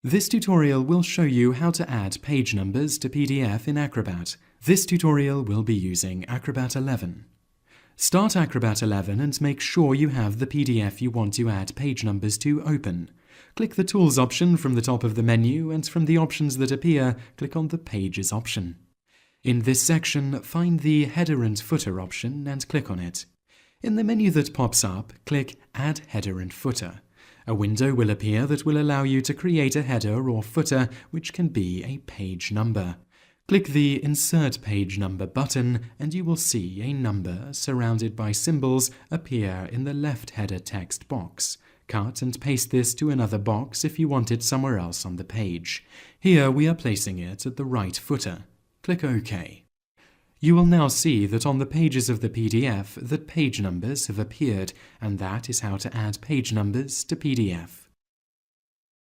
This tutorial will show you how to add page numbers to PDF in Acrobat. This tutorial will be using Acrobat 11. Start Acrobat 11 and make sure you have the PDF you want to add page numbers to open. Click the Tools option from the top of the menu, and from the options that appear, click on the Pages option. In this section, find the Header and Footer option and click on it. In the menu that pops up, click Add Header and Footer. A window will appear that will allow you to create a header or footer which can be a page number. Click the Insert Page Number button and you will see a number surrounded by symbols appear in the left header text box. Cut and paste this to another box if you want it somewhere else on the page. Here we are placing it at the right footer. Click OK. You will now see that on the pages of the PDF that page numbers have appeared, and that is how to add page numbers to PDF.